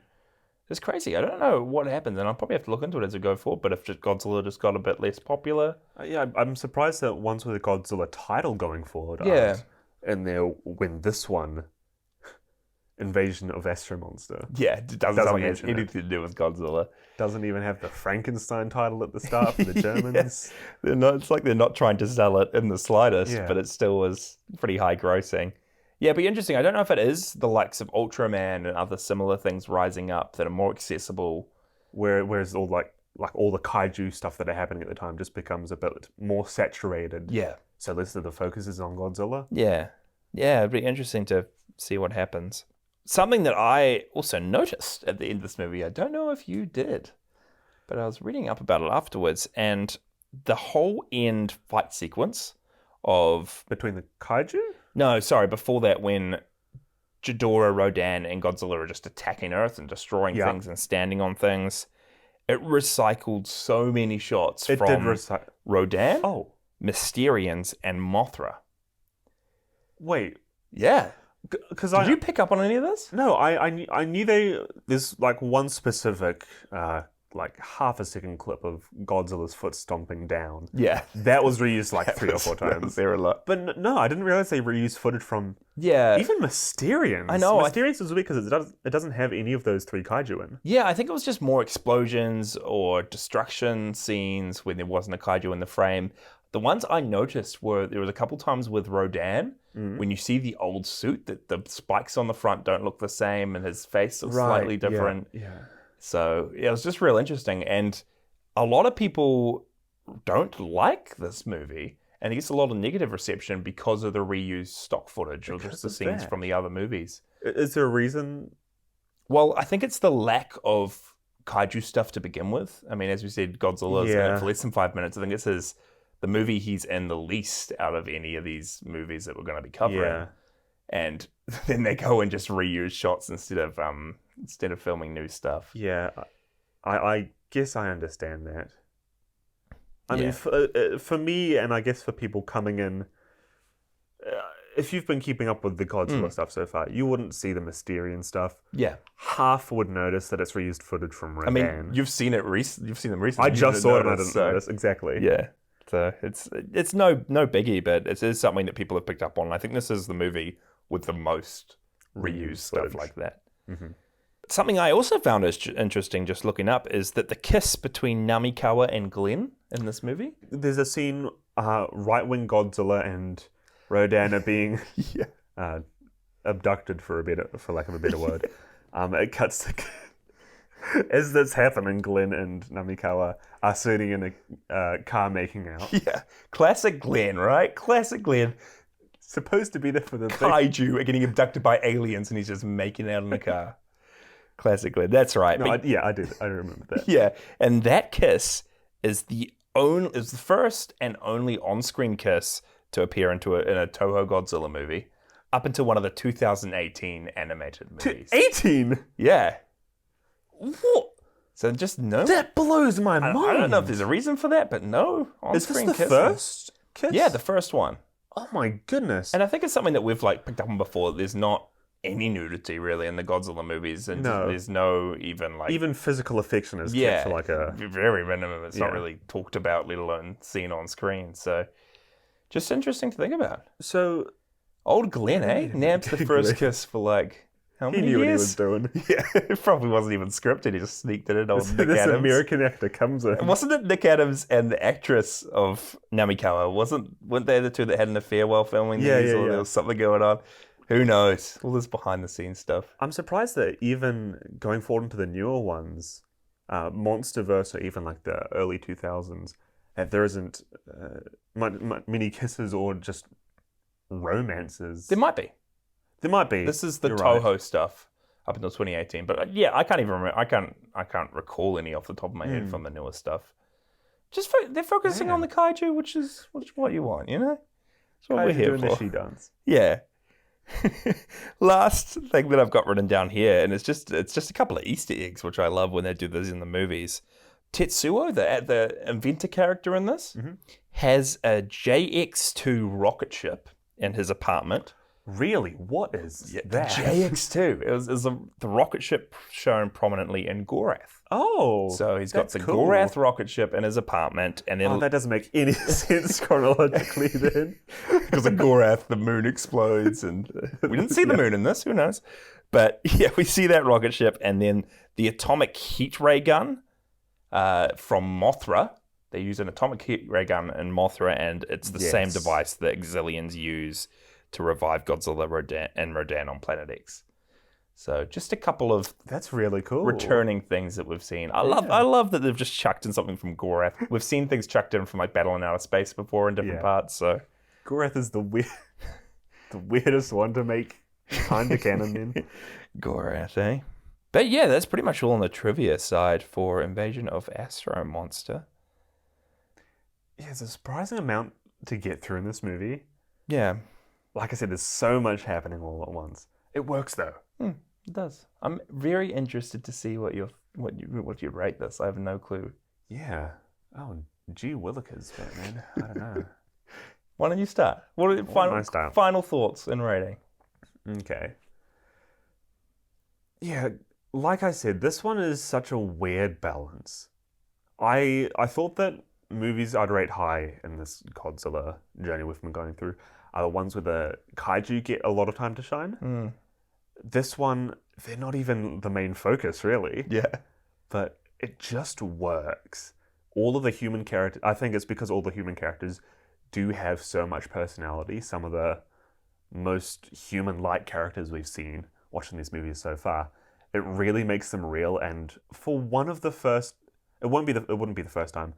is crazy. I don't know what happened, and I'll probably have to look into it as we go forward, but if Godzilla just got a bit less popular. I'm surprised that ones with a Godzilla title going forward aren't in there when this one... Invasion of Astro-Monster. Yeah, it doesn't have anything to do with Godzilla. Doesn't even have the Frankenstein title at the start for the Germans. It's like they're not trying to sell it in the slightest, but it still was pretty high grossing. Yeah, but interesting. I don't know if it is the likes of Ultraman and other similar things rising up that are more accessible. Whereas all all the kaiju stuff that are happening at the time just becomes a bit more saturated. Yeah. So less of the focus is on Godzilla. Yeah. Yeah, it'd be interesting to see what happens. Something that I also noticed at the end of this movie, I don't know if you did, but I was reading up about it afterwards, and the whole end fight sequence of... Between the kaiju? No, sorry, before that, when Ghidorah, Rodan, and Godzilla are just attacking Earth and destroying things and standing on things, it recycled so many shots from Rodan, Mysterians, and Mothra. Wait. Yeah. Did you pick up on any of this? No, I knew there's one specific half a second clip of Godzilla's foot stomping down. Yeah. That was reused 3 or 4 times. There a lot. But no, I didn't realize they reused footage from even Mysterians. I know. Mysterians is weird because it doesn't have any of those 3 kaiju in. Yeah, I think it was just more explosions or destruction scenes when there wasn't a kaiju in the frame. The ones I noticed were, there was a couple times with Rodan, when you see the old suit, that the spikes on the front don't look the same and his face looks slightly different. Yeah. So it was just real interesting. And a lot of people don't like this movie, and it gets a lot of negative reception because of the reused stock footage or just the scenes from the other movies. Is there a reason? Well, I think it's the lack of kaiju stuff to begin with. I mean, as we said, Godzilla's in it for less than 5 minutes. I think it's the movie he's in the least out of any of these movies that we're going to be covering. Yeah. And then they go and just reuse shots instead of filming new stuff. Yeah, I guess I understand that. I mean, for me, and I guess for people coming in, if you've been keeping up with the Godzilla stuff so far, you wouldn't see the Mysterian stuff. Yeah. Half would notice that it's reused footage from Rodan. I mean, you've seen them recently. I just saw it and I didn't notice. Exactly. Yeah. So it's no biggie, but it is something that people have picked up on. I think this is the movie with the most reused stuff like that. Mm-hmm. Something I also found interesting just looking up is that the kiss between Namikawa and Glenn in this movie. There's a scene right when Godzilla and Rodan are being Yeah. abducted, for lack of a better word. It cuts to as that's happening, Glenn and Namikawa are sitting in a car making out. Yeah. Classic Glenn, right? Classic Glenn. Supposed to be there for the Kaiju are getting abducted by aliens and he's just making out in the car. Classic Glenn. That's right. No, I did. I remember that. Yeah. And that kiss is the first and only on-screen kiss to appear in a Toho Godzilla movie up until one of the 2018 animated movies. 18? Yeah. What? So just no. That blows my mind. I don't know if there's a reason for that, but no Is this on-screen the kissing. first kiss? Yeah, the first one. Oh my goodness. And I think it's something that we've picked up on before. There's not any nudity really in the Godzilla movies, and there's no even physical affection is kept for very minimum. It's not Yeah. really talked about, let alone seen on screen. So just interesting to think about. So Old Glenn, eh? Nabbed the first kiss for how he many knew years? what he was doing. Yeah, it probably wasn't even scripted. He just sneaked it in. Old Nick This Adams. American actor comes in. Wasn't it Nick Adams and the actress of Namikawa? Weren't they the two that had an affair while filming these? Or there was something going on? Who knows? All this behind the scenes stuff. I'm surprised that even going forward into the newer ones, Monsterverse or even the early 2000s, that there isn't many kisses or just romances. There might be. There might be. This is the You're Toho right. stuff up until 2018. But I can't even remember. I can't recall any off the top of my head from the newer stuff. Just they're focusing on the kaiju, which is what you want, you know. That's what we're here doing for. the she dance. Yeah. Last thing that I've got written down here, and it's just a couple of Easter eggs, which I love when they do this in the movies. Tetsuo, the inventor character in this, has a JX-2 rocket ship in his apartment. Really? What is that? JX-2. It was the rocket ship shown prominently in Gorath. Oh, So he's got the cool. Gorath rocket ship in his apartment, and then that doesn't make any sense chronologically then. because of Gorath, the moon explodes, and we didn't see the moon in this. Who knows? But yeah, we see that rocket ship, and then the atomic heat ray gun from Mothra. They use an atomic heat ray gun in Mothra, and it's the same device that Exilians use to revive Godzilla and Rodan on Planet X. So just a couple of That's really cool. returning things that we've seen. I love that they've just chucked in something from Gorath. We've seen things chucked in from Battle in Outer Space before in different parts. So Gorath is the weirdest one to make kind of canon in. Gorath, eh? But yeah, that's pretty much all on the trivia side for Invasion of Astro-Monster. Yeah, it's a surprising amount to get through in this movie. Yeah, Like I said, there's so much happening all at once. It works though. it does. I'm very interested to see what you rate this. I have no clue. Yeah. Oh, gee willikers, Batman. I don't know. Why don't you start? What are final thoughts and rating? Okay. Yeah, like I said, this one is such a weird balance. I thought that movies I'd rate high in this Godzilla journey we've been going through are the ones where the kaiju get a lot of time to shine. This one, they're not even the main focus, really. Yeah. But it just works. All of the human characters, I think it's because all the human characters do have so much personality. Some of the most human-like characters we've seen watching these movies so far. It really makes them real, and for one of the first, it wouldn't be the first time,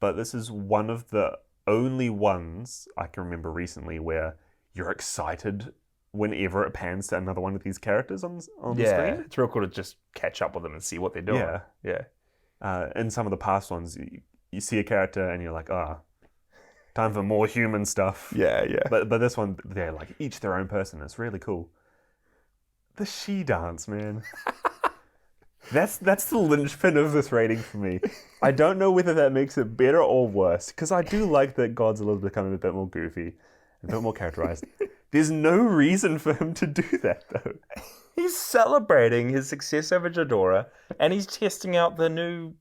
but this is one of the only ones I can remember recently where you're excited whenever it pans to another one of these characters on the screen. It's real cool to just catch up with them and see what they're doing. Yeah. In some of the past ones, you see a character and you're like, time for more human stuff. Yeah. But this one, they're each their own person. It's really cool. The she dance, man. That's the linchpin of this rating for me. I don't know whether that makes it better or worse, because I do like that Godzilla's becoming a bit more goofy, a bit more characterized. There's no reason for him to do that, though. He's celebrating his success over Ghidorah, and he's testing out the new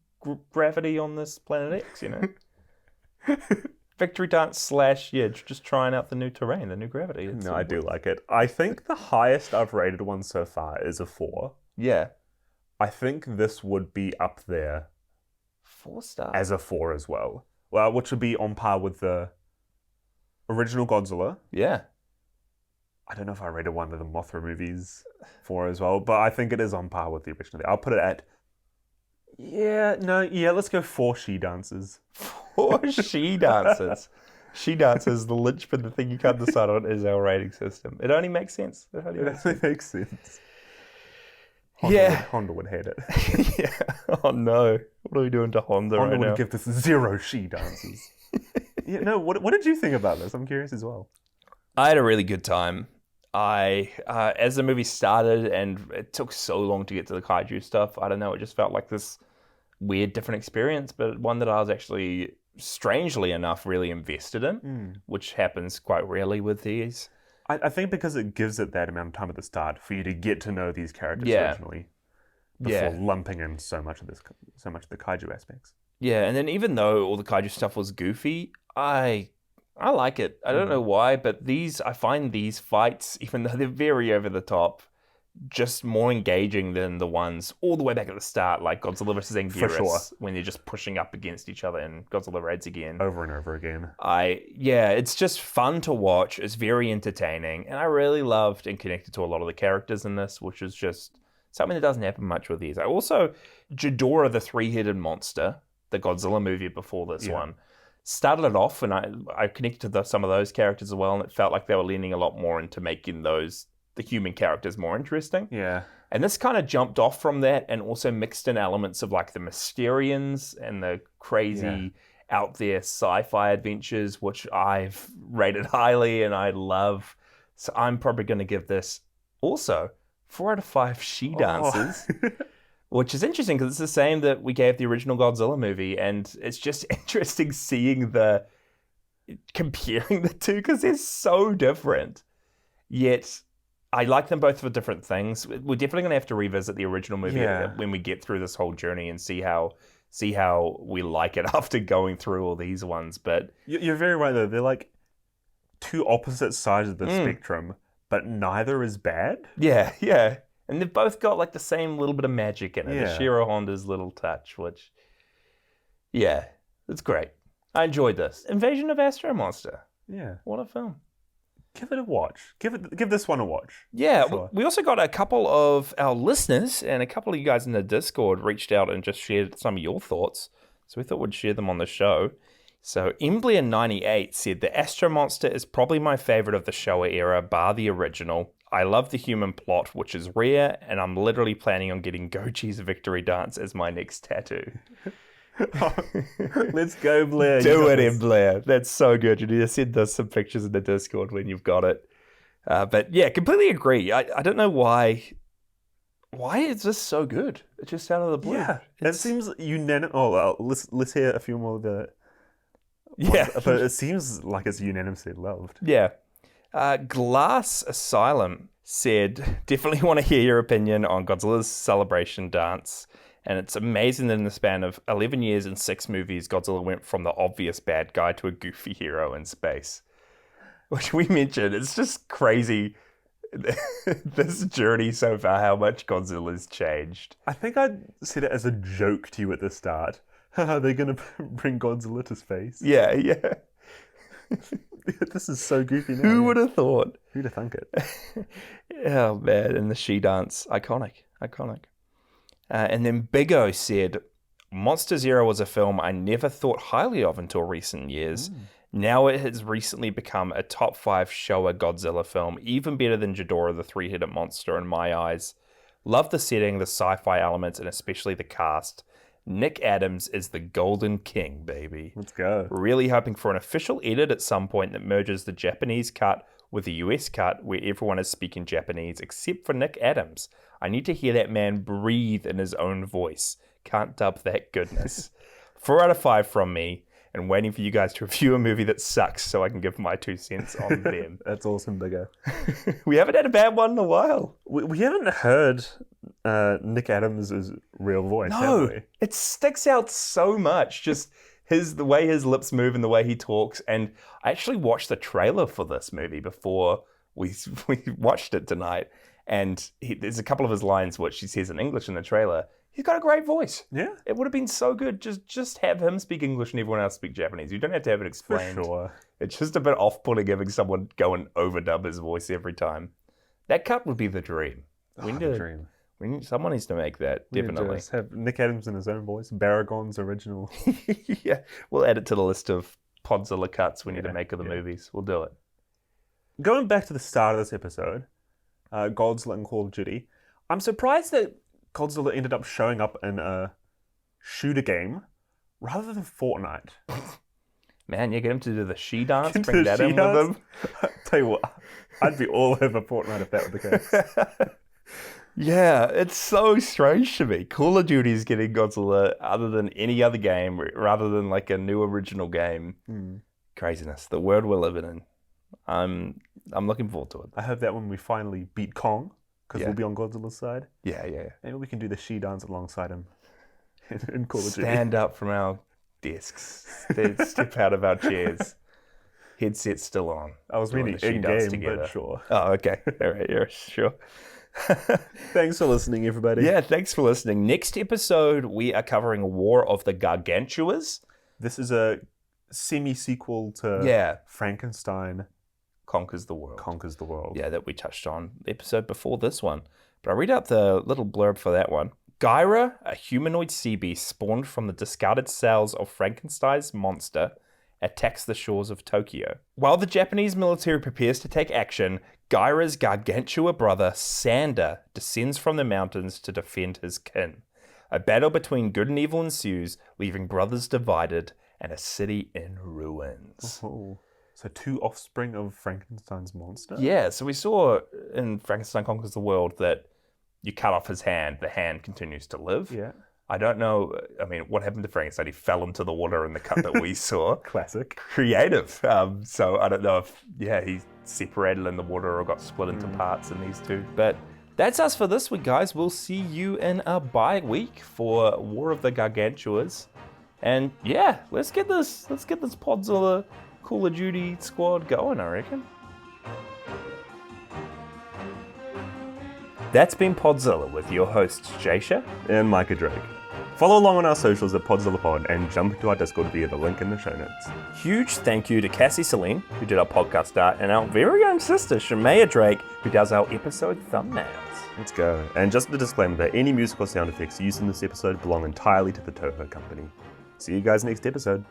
gravity on this Planet X, you know? Victory dance / just trying out the new terrain, the new gravity. No, I do like it. I think the highest I've rated one so far is a 4. Yeah. I think this would be up there 4 stars. as a 4 as well. Well, which would be on par with the original Godzilla. Yeah. I don't know if I rated one of the Mothra movies 4 as well, but I think it is on par with the original. I'll put it at... let's go 4 she dancers. 4 she dancers. She dances, the linchpin, the thing you can't decide on is our rating system. It only makes sense. It only makes sense. Yeah. Honda would hate it. Yeah. Oh no. What are we doing to Honda right would now? give this 0 she dances. What did you think about this? I'm curious as well. I had a really good time. As the movie started, and it took so long to get to the kaiju stuff, I don't know, it just felt like this weird, different experience, but one that I was actually, strangely enough, really invested in, which happens quite rarely with these. I think because it gives it that amount of time at the start for you to get to know these characters originally, before lumping in so much of the kaiju aspects. Yeah, and then even though all the kaiju stuff was goofy, I like it. I don't know why, but I find these fights, even though they're very over the top, just more engaging than the ones all the way back at the start, like Godzilla vs. Anguirus, when they're just pushing up against each other and Godzilla raids again. Over and over again. It's just fun to watch. It's very entertaining. And I really loved and connected to a lot of the characters in this, which is just something that doesn't happen much with these. I also, Ghidorah the three-headed monster, the Godzilla movie before this one, started it off, and I connected to some of those characters as well, and it felt like they were leaning a lot more into making the human characters more interesting. Yeah. And this kind of jumped off from that and also mixed in elements of like the Mysterians and the crazy out there sci-fi adventures, which I've rated highly and I love. So I'm probably going to give this also 4 out of 5 she dancers. Which is interesting because it's the same that we gave the original Godzilla movie, and it's just interesting seeing comparing the two because they're so different. Yet, I like them both for different things. We're definitely going to have to revisit the original movie when we get through this whole journey and see how we like it after going through all these ones. But you're very right though. They're like two opposite sides of the spectrum, but neither is bad. Yeah, yeah. And they've both got like the same little bit of magic in it. Yeah. Shiro Honda's little touch, which, it's great. I enjoyed this. Invasion of Astro-Monster. Yeah. What a film. Give it a watch. Give this one a watch. Yeah. Sure. We also got a couple of our listeners and a couple of you guys in the Discord reached out and just shared some of your thoughts. So we thought we'd share them on the show. So Emblia98 said, the Astro-Monster is probably my favorite of the Showa era, bar the original. I love the human plot, which is rare, and I'm literally planning on getting Gochi's victory dance as my next tattoo. Let's go, Blair. Do it, Blair. That's so good. You need to send us some pictures in the Discord when you've got it. But yeah, completely agree. I don't know why is this so good? It's just out of the blue. Yeah, it seems unanimous. Oh, well, let's hear a few more of the... Yeah. But it seems like it's unanimously loved. Yeah. Glass Asylum said, definitely want to hear your opinion on Godzilla's celebration dance. And it's amazing that in the span of 11 years and 6 movies, Godzilla went from the obvious bad guy to a goofy hero in space. Which we mentioned, it's just crazy, this journey so far, how much Godzilla's changed. I think I said it as a joke to you at the start. They're going to bring Godzilla to space. Yeah, yeah. This is so goofy now. Who would have thought? Who'd have thunk it? Oh, man. And the she dance. Iconic. And then Big O said, Monster Zero was a film I never thought highly of until recent years. Now it has recently become a top 5 Showa Godzilla film, even better than Ghidorah the three-headed monster in my eyes. Love the setting, the sci-fi elements, and especially the cast. Nick Adams is the Golden King, baby. Let's go. Really hoping for an official edit at some point that merges the Japanese cut with the US cut where everyone is speaking Japanese except for Nick Adams. I need to hear that man breathe in his own voice. Can't dub that goodness. 4 out of 5 from me, and waiting for you guys to review a movie that sucks so I can give my 2 cents on them. That's awesome, Biggo. We haven't had a bad one in a while. We haven't heard Nick Adams' real voice, have we? It sticks out so much. Just the way his lips move and the way he talks. And I actually watched the trailer for this movie before we watched it tonight. And there's a couple of his lines which he says in English in the trailer. He's got a great voice. Yeah. It would have been so good. Just have him speak English and everyone else speak Japanese. You don't have to have it For explained. sure. It's just a bit off-putting having someone go and overdub his voice every time. That cut would be the dream. The dream. Someone needs to make that, We need to definitely. just have Nick Adams in his own voice. Baragon's original. Yeah, we'll add it to the list of Podzilla cuts we need to make of the movies. We'll do it. Going back to the start of this episode, Godzilla and Call of Duty, I'm surprised that Godzilla ended up showing up in a shooter game rather than Fortnite. Man, you get him to do the she dance, Get bring the that she in dance? with him. Tell you what, I'd be all over Fortnite if that were the case. Yeah, it's so strange to me. Call of Duty is getting Godzilla other than any other game, rather than like a new original game. Craziness. The world we're living in. I'm looking forward to it. I hope that when we finally beat Kong, because Yeah. we'll be on Godzilla's side, Yeah, yeah. maybe we can do the she dance alongside him in Call of Duty. Stand up from our desks. Step out of our chairs. Headset still on. I was Doing meaning the she in dance game, together. but sure. Oh, okay. All right, yeah, sure. Thanks for listening, everybody. Yeah, thanks for listening. Next episode, we are covering War of the Gargantuas. This is a semi-sequel to Frankenstein Conquers the World. Conquers the World. Yeah, that we touched on the episode before this one. But I'll read out the little blurb for that one. Gyra, a humanoid sea beast spawned from the discarded cells of Frankenstein's monster, attacks the shores of Tokyo. While the Japanese military prepares to take action, Gyra's gargantua brother, Sander, descends from the mountains to defend his kin. A battle between good and evil ensues, leaving brothers divided and a city in ruins. Oh. So two offspring of Frankenstein's monster? Yeah, so we saw in Frankenstein Conquers the World that you cut off his hand, the hand continues to live. Yeah. I don't know, I mean, what happened to Frankenstein? He fell into the water in the cut that we saw. Classic. Creative. So I don't know if, he separated in the water or got split into parts in these two. But that's us for this week, guys. We'll see you in a bye week for War of the Gargantuas. And yeah, let's get this Podzilla Call of Duty squad going, I reckon. That's been Podzilla with your hosts, Jasha And Micah Drake. Follow along on our socials at PodzillaPod and jump into our Discord via the link in the show notes. Huge thank you to Cassie Celine, who did our podcast art, and our very own sister, Shemaya Drake, who does our episode thumbnails. Let's go. And just a disclaimer that any musical sound effects used in this episode belong entirely to the Toho Company. See you guys next episode.